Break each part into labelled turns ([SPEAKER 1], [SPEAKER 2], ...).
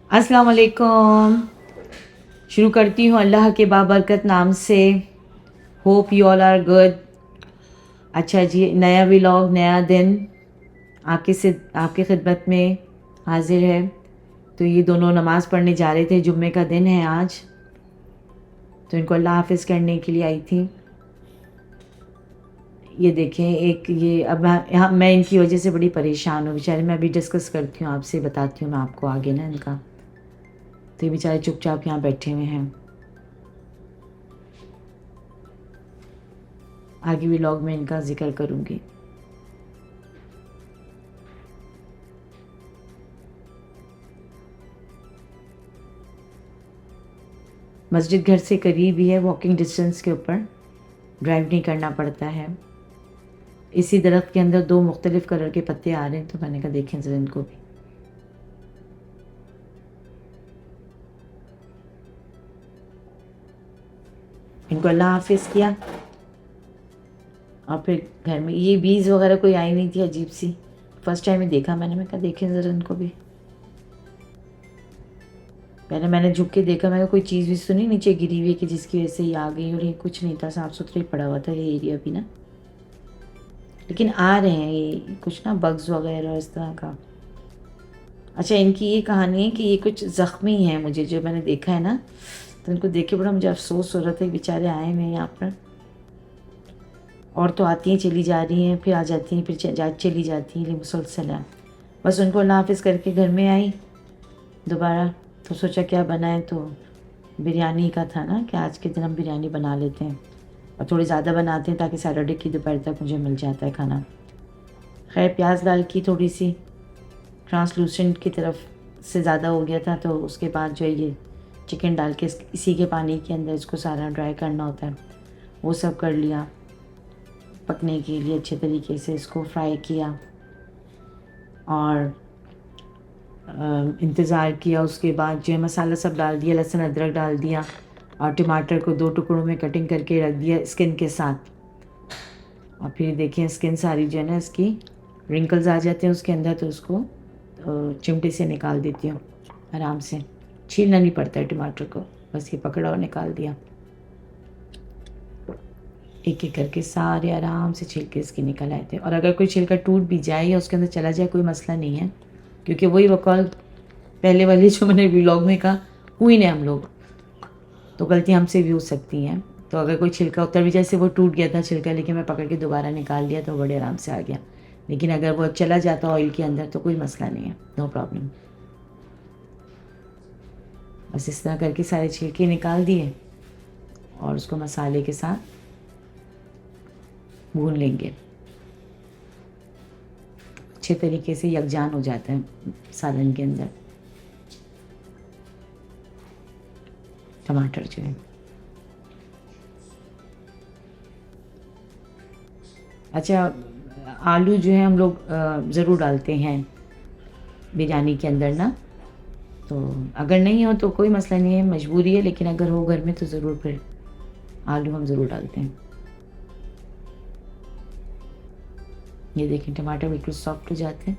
[SPEAKER 1] अस्सलाम वालेकुम। शुरू करती हूँ अल्लाह के बाबरकत नाम से। Hope you all are good. अच्छा जी, नया व्लॉग, नया दिन आपकी खिदमत में हाजिर है। तो ये दोनों नमाज़ पढ़ने जा रहे थे, जुम्मे का दिन है आज, तो इनको अल्लाह हाफ़िज़ करने के लिए आई थी। ये देखें, एक ये अब यहाँ मैं इनकी वजह से बड़ी परेशान हूँ बेचारे। मैं अभी डिस्कस करती हूँ आपसे, बताती हूँ मैं आपको आगे ना इनका। तो ये बेचारे चुपचाप यहाँ बैठे हुए हैं। आगे व्लॉग में इनका ज़िक्र करूँगी। मस्जिद घर से करीब ही है, वॉकिंग डिस्टेंस के ऊपर, ड्राइव नहीं करना पड़ता है। इसी दरख्त के अंदर दो मुख्तलिफ़ कलर के पत्ते आ रहे हैं, तो मैंने कहा देखें ज़रा इनको भी। इनको अल्लाह हाफिज़ किया और फिर घर में ये बीज़ वगैरह कोई आई नहीं थी, अजीब सी। फर्स्ट टाइम ही देखा मैंने कहा देखें ज़रा इनको भी। पहले मैंने झुक के देखा, मैंने कोई चीज़ भी सुनी नीचे गिरी हुई है कि जिसकी वजह से ये आ गई, और ये कुछ नहीं था, साफ़ सुथरा ही पड़ा हुआ था ये एरिया भी ना। लेकिन आ रहे हैं ये कुछ ना बग्स वगैरह इस तरह का। अच्छा, इनकी ये कहानी है कि ये कुछ ज़ख्मी हैं, मुझे जो मैंने देखा है ना, तो इनको देख के बड़ा मुझे अफ़सोस हो रहा था कि बेचारे आए हुए हैं यहाँ पर। और तो आती हैं चली जा रही हैं, फिर आ जाती हैं, फिर चली जाती हैं, मुसलसल है। बस उनको अल्लाह हाफ़िज़ करके घर में आई दोबारा। तो सोचा क्या बनाएं, तो बिरयानी का था ना कि आज के दिन हम बिरयानी बना लेते हैं, और थोड़ी ज़्यादा बनाते हैं ताकि सैटरडे की दोपहर तक मुझे मिल जाता है खाना। खैर प्याज डाल की थोड़ी सी ट्रांसलूसेंट की तरफ से ज़्यादा हो गया था, तो उसके बाद जो है ये चिकन डाल के इसी के पानी के अंदर इसको सारा ड्राई करना होता है, वो सब कर लिया। पकने के लिए अच्छे तरीके से इसको फ्राई किया और इंतज़ार किया। उसके बाद जो है मसाला सब डाल दिया, लहसुन अदरक डाल दिया, और टमाटर को दो टुकड़ों में कटिंग करके रख दिया स्किन के साथ। और फिर देखें स्किन सारी जो है ना इसकी रिंकल्स आ जाते हैं उसके अंदर, तो उसको चिमटे से निकाल देती हूँ आराम से। छीलना नहीं पड़ता है टमाटर को, बस ये पकड़ा और निकाल दिया। एक एक करके सारे आराम से छिलके इसके निकल आए थे। और अगर कोई छिलका टूट भी जाए या उसके अंदर चला जाए कोई मसला नहीं है, क्योंकि वही वकॉल पहले वाली जो मैंने व्लॉग में कहा, हुई ने हम लोग, तो गलती हमसे भी हो सकती हैं। तो अगर कोई छिलका उतर भी, जैसे वो टूट गया था छिलका, लेकिन मैं पकड़ के दोबारा निकाल लिया तो बड़े आराम से आ गया। लेकिन अगर वो चला जाता ऑयल के अंदर तो कोई मसला नहीं है, नो प्रॉब्लम। बस इस तरह करके सारे छिलके निकाल दिए और उसको मसाले के साथ भून लेंगे। अच्छे तरीके से यकजान हो जाता है सालन के अंदर टमाटर जो है। अच्छा, आलू जो है हम लोग ज़रूर डालते हैं बिरयानी के अंदर ना, तो अगर नहीं हो तो कोई मसला नहीं है, मजबूरी है, लेकिन अगर हो घर में तो ज़रूर फिर आलू हम ज़रूर डालते हैं। ये देखें टमाटर बिल्कुल सॉफ्ट हो जाते हैं,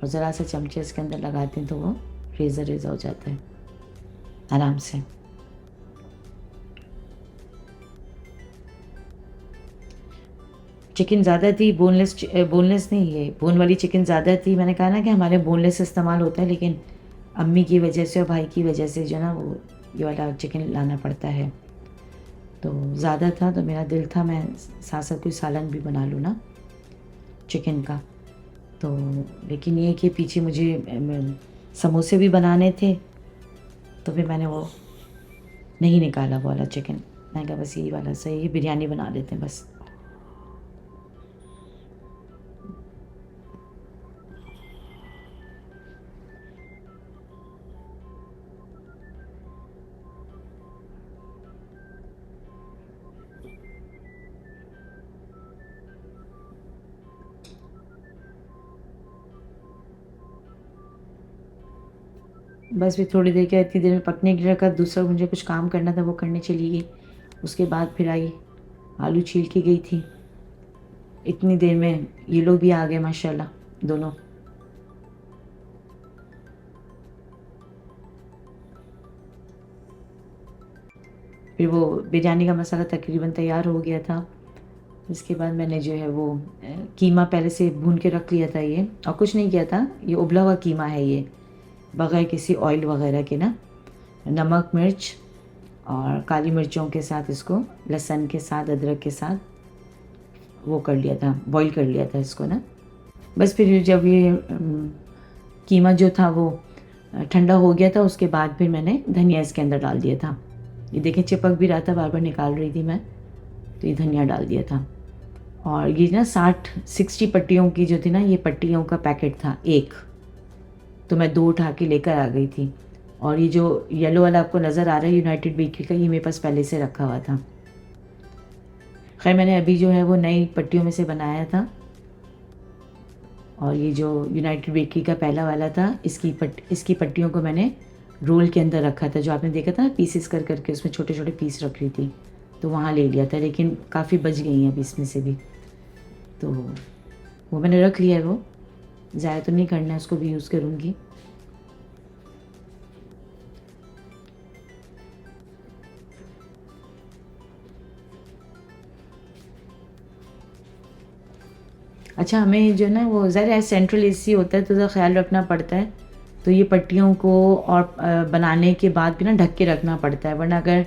[SPEAKER 1] और ज़रा सा चमचे इसके अंदर लगाते हैं तो वो रेज़ा रेज़ा हो जाता है आराम से। चिकन ज़्यादा थी, बोनलेस नहीं, ये बोन वाली चिकन ज़्यादा थी। मैंने कहा ना कि हमारे बोनलेस इस्तेमाल होता है, लेकिन अम्मी की वजह से और भाई की वजह से जो है ना वो ये वाला चिकन लाना पड़ता है। तो ज़्यादा था तो मेरा दिल था मैं साथ साथ कोई सालन भी बना लूँ ना चिकन का। तो लेकिन ये कि पीछे मुझे समोसे भी बनाने थे, तो फिर मैंने वो नहीं निकाला वो वाला चिकन। मैंने कहा बस यही वाला सही है, बिरयानी बना लेते हैं बस। बस फिर थोड़ी देर क्या, इतनी देर में पकने के लिए रखा। दूसरा मुझे कुछ काम करना था, वो करने चली गई। उसके बाद फिर आई, आलू छील के गई थी। इतनी देर में ये लोग भी आ गए माशाल्लाह दोनों। फिर वो बिरयानी का मसाला तकरीबन तैयार हो गया था। इसके बाद मैंने जो है वो कीमा पहले से भून के रख लिया था ये, और कुछ नहीं किया था, ये उबला हुआ कीमा है ये, बग़ैर किसी ऑयल वगैरह के ना। नमक, मिर्च और काली मिर्चों के साथ इसको, लहसुन के साथ, अदरक के साथ वो कर लिया था, बॉईल कर लिया था इसको ना। बस फिर जब ये कीमा जो था वो ठंडा हो गया था, उसके बाद फिर मैंने धनिया इसके अंदर डाल दिया था। ये देखें चिपक भी रहा था, बार बार निकाल रही थी मैं, तो ये धनिया डाल दिया था। और ये ना 60 पट्टियों की जो थी ना, ये पट्टियों का पैकेट था एक, तो मैं 2 उठा के लेकर आ गई थी। और ये जो येलो वाला आपको नज़र आ रहा है यूनाइटेड बेकरी का, ये मेरे पास पहले से रखा हुआ था। खैर मैंने अभी जो है वो नई पट्टियों में से बनाया था, और ये जो यूनाइटेड बेकरी का पहला वाला था, इसकी पट्टियों को मैंने रोल के अंदर रखा था, जो आपने देखा था ना पीसेस कर करके उसमें छोटे छोटे पीस रख रही थी, तो वहाँ ले लिया था। लेकिन काफ़ी बच गई हैं अभी इसमें से भी, तो वो मैंने रख लिया है। वो ज़्यादा तो नहीं करना है, उसको भी यूज़ करूँगी। अच्छा, हमें जो है ना वो ज़रा सेंट्रल एसी होता है, तो ज़रा ख्याल रखना पड़ता है, तो ये पट्टियों को और बनाने के बाद भी ना ढक के रखना पड़ता है, वरना अगर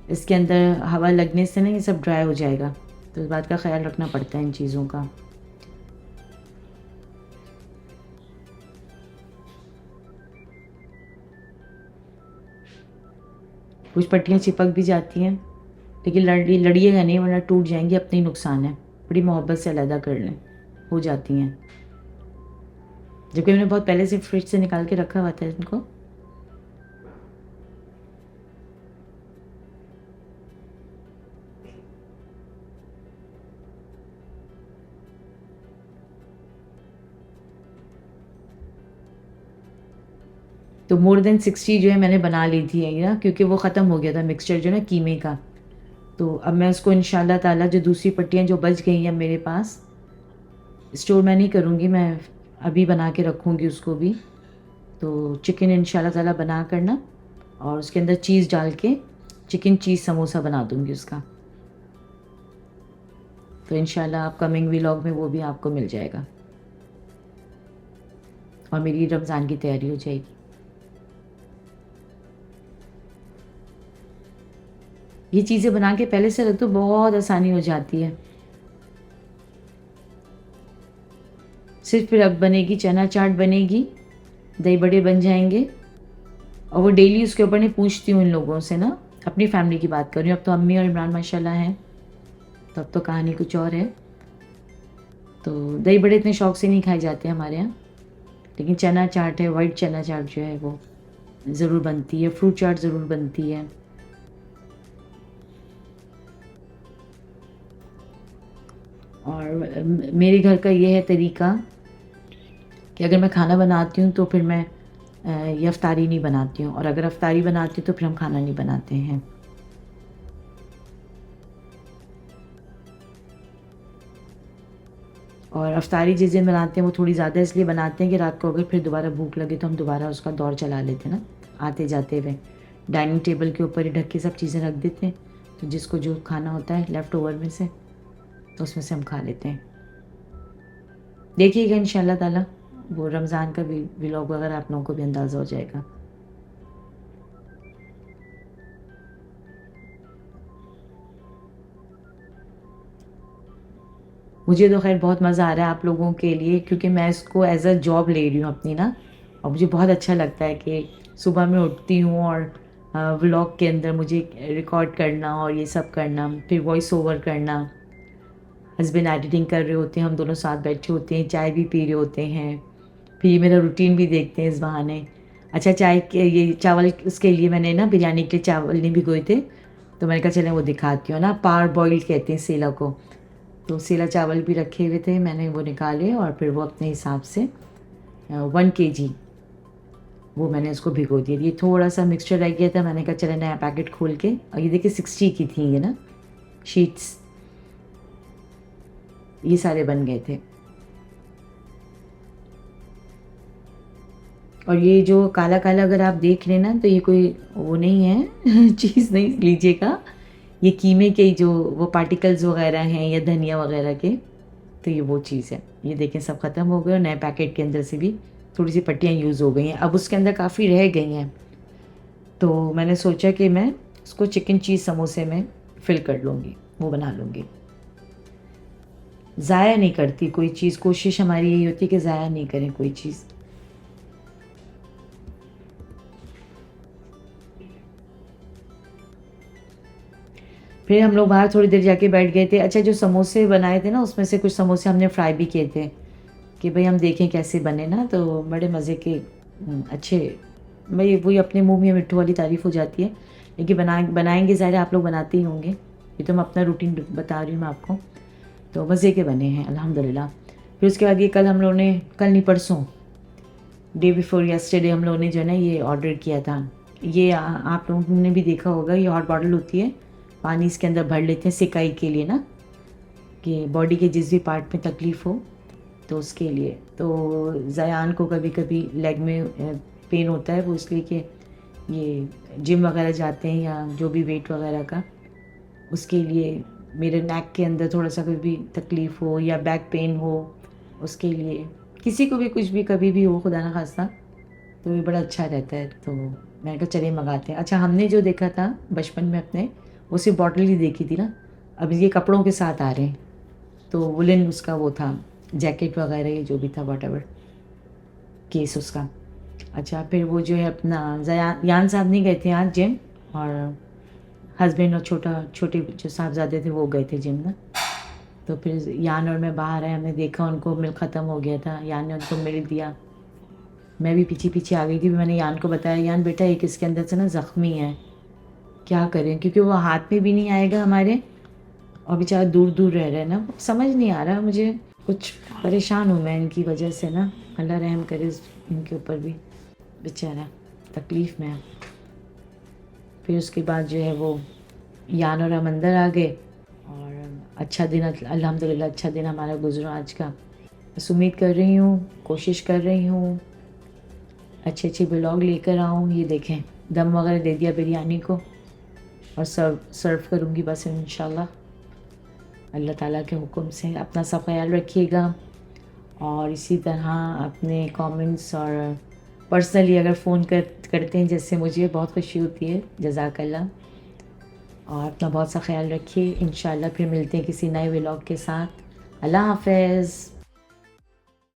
[SPEAKER 1] इसके अंदर हवा लगने से ना ये सब ड्राई हो जाएगा, तो इस बात का ख्याल रखना पड़ता है इन चीज़ों का। कुछ पट्टियाँ चिपक भी जाती हैं, लेकिन लड़िएगा नहीं वरना टूट जाएंगी, अपना ही नुकसान है। बड़ी मोहब्बत से अलहदा कर लें, हो जाती हैं, जबकि मैंने बहुत पहले से फ्रिज से निकाल के रखा हुआ था इनको। तो मोर देन 60 जो है मैंने बना ली थी ये ना, क्योंकि वो ख़त्म हो गया था मिक्सचर जो है ना कीमे का। तो अब मैं उसको इंशाल्लाह ताला जो दूसरी पट्टियाँ जो बच गई हैं मेरे पास, स्टोर मैं नहीं करूँगी, मैं अभी बना के रखूँगी उसको भी। तो चिकन इंशाल्लाह ताला बना कर ना, और उसके अंदर चीज़ डाल के चिकन चीज़ समोसा बना दूँगी उसका। तो इंशाल्लाह अपकमिंग व्लॉग में वो भी आपको मिल जाएगा, और मेरी रमज़ान की तैयारी हो जाएगी। ये चीज़ें बना के पहले से रख दो, बहुत आसानी हो जाती है। सिर्फ फिर अब बनेगी चना चाट बनेगी, दही बड़े बन जाएंगे, और वो डेली उसके ऊपर नहीं पूछती हूँ इन लोगों से ना, अपनी फैमिली की बात कर रही हूँ। अब तो अम्मी और इमरान माशाल्लाह हैं, तो अब तो कहानी कुछ और है। तो दही बड़े इतने शौक से नहीं खाए जाते हमारे यहाँ, लेकिन चना चाट है, वाइट चना चाट जो है वो ज़रूर बनती है, फ्रूट चाट ज़रूर बनती है। और मेरे घर का ये है तरीका कि अगर मैं खाना बनाती हूँ तो फिर मैं ये अफ्तारी नहीं बनाती हूँ, और अगर अफ्तारी बनाती हूँ तो फिर हम खाना नहीं बनाते हैं। और अफ्तारी जिस दिन बनाते हैं वो थोड़ी ज़्यादा इसलिए बनाते हैं कि रात को अगर फिर दोबारा भूख लगे तो हम दोबारा उसका दौर चला लेते हैं ना, आते जाते हुए डाइनिंग टेबल के ऊपर ही ढक के सब चीज़ें रख देते हैं, तो जिसको जो खाना होता है लेफ़्ट ओवर में से, तो उसमें से हम खा लेते हैं। देखिएगा इंशाल्लाह ताला वो रमज़ान का भी व्लॉग वगैरह आप लोगों को भी अंदाज़ा हो जाएगा। मुझे तो ख़ैर बहुत मज़ा आ रहा है आप लोगों के लिए, क्योंकि मैं इसको एज़ अ जॉब ले रही हूँ अपनी ना, और मुझे बहुत अच्छा लगता है कि सुबह मैं उठती हूँ और व्लॉग के अंदर मुझे रिकॉर्ड करना और ये सब करना, फिर वॉइस ओवर करना। हस्बैंड एडिटिंग कर रहे होते हैं, हम दोनों साथ बैठे होते हैं, चाय भी पी रहे होते हैं, फिर ये मेरा रूटीन भी देखते हैं इस बहाने। अच्छा, चाय के ये चावल उसके लिए मैंने ना बिरयानी के लिए चावल नहीं भिगोए थे, तो मैंने कहा चलें वो दिखाती हूँ ना, पार बॉइल्ड कहते हैं सेला को। तो सेला चावल भी रखे हुए थे, मैंने वो निकाले और फिर वो अपने हिसाब से 1 kg वो मैंने उसको भिगो दिया। ये थोड़ा सा मिक्सचर रह गया था, मैंने कहा चले नया पैकेट खोल के, और ये देखिए 60 की थी ये ना शीट्स, ये सारे बन गए थे। और ये जो काला काला अगर आप देख लें ना, तो ये कोई वो नहीं है चीज़ नहीं लीजिएगा, ये कीमे के जो वो पार्टिकल्स वगैरह हैं या धनिया वगैरह के, तो ये वो चीज़ है। ये देखें सब ख़त्म हो गए और नए पैकेट के अंदर से भी थोड़ी सी पट्टियाँ यूज़ हो गई हैं। अब उसके अंदर काफ़ी रह गई हैं, तो मैंने सोचा कि मैं उसको चिकन चीज़ समोसे में फ़िल कर लूँगी, वो बना लूँगी। ज़ाया नहीं करती कोई चीज़, कोशिश हमारी यही होती है कि ज़ाया नहीं करें कोई चीज़। फिर हम लोग बाहर थोड़ी देर जाके बैठ गए थे। अच्छा, जो समोसे बनाए थे ना, उसमें से कुछ समोसे हमने फ्राई भी किए थे कि भाई हम देखें कैसे बने ना, तो बड़े मज़े के अच्छे। भाई वही अपने मुँह में मिट्ठू वाली तारीफ़ हो जाती है, लेकिन बनाएँगे ज़ाहिर है आप लोग बनाते ही होंगे। ये तो मैं अपना रूटीन बता रही हूँ मैं आपको, तो मज़े के बने हैं अल्हम्दुलिल्लाह। फिर उसके बाद ये कल हम लोगों ने, कल नहीं परसों, डे बिफ़ोर यस्टरडे हम लोगों ने जो है ना ये ऑर्डर किया था। ये आप लोगों ने भी देखा होगा, ये हॉट बॉटल होती है, पानी इसके अंदर भर लेते हैं सिकाई के लिए ना, कि बॉडी के जिस भी पार्ट में तकलीफ़ हो तो उसके लिए। तो ज़यान को कभी कभी लेग में पेन होता है, वो इसलिए कि ये जिम वगैरह जाते हैं या जो भी वेट वगैरह का, उसके लिए मेरे नेक के अंदर थोड़ा सा कभी भी तकलीफ़ हो या बैक पेन हो, उसके लिए किसी को भी कुछ भी कभी भी हो खुदा ना खास्ता, तो ये बड़ा अच्छा रहता है। तो मैंने कहा चलिए मंगाते हैं। अच्छा, हमने जो देखा था बचपन में अपने, वो सिर्फ बॉटल ही देखी थी ना, अब ये कपड़ों के साथ आ रहे हैं, तो वुलन उसका वो था, जैकेट वगैरह ये जो भी था व्हाटएवर, केस उसका। अच्छा, फिर वो जो है अपना यान साहब नहीं गए थे आज जिम, और हस्बैंड और छोटे जो साहबज़ादे थे वो गए थे जिम ना। तो फिर यान और मैं बाहर आए, हमने देखा उनको मिल ख़त्म हो गया था, यान ने उनको मिल दिया। मैं भी पीछे पीछे आ गई थी, मैंने यान को बताया, यान बेटा एक इसके अंदर से ना ज़ख्मी है, क्या करें, क्योंकि वो हाथ में भी नहीं आएगा हमारे, और बेचारा दूर दूर रह रहे हैं ना, समझ नहीं आ रहा मुझे, कुछ परेशान हूँ मैं इनकी वजह से ना। अल्लाह रहम करे इनके ऊपर भी, बेचारा तकलीफ़ में है। फिर उसके बाद जो है वो यान और हम अंदर आ गए, और अच्छा दिन अल्हम्दुलिल्लाह अच्छा दिन हमारा गुजरा आज का। बस उम्मीद कर रही हूँ, कोशिश कर रही हूँ अच्छे अच्छे ब्लॉग लेकर आऊँ। ये देखें दम वगैरह दे दिया बिरयानी को, और सर्व करूँगी बस इंशाल्लाह अल्लाह ताला के हुक्म से। अपना सब ख्याल रखिएगा, और इसी तरह अपने कमेंट्स और पर्सनली अगर फ़ोन करते हैं जैसे, मुझे बहुत खुशी होती है, जज़ाकल्लाह। और अपना बहुत सा ख्याल रखिए, इंशाल्लाह फिर मिलते हैं किसी नए व्लॉग के साथ। अल्लाह हाफ़िज़।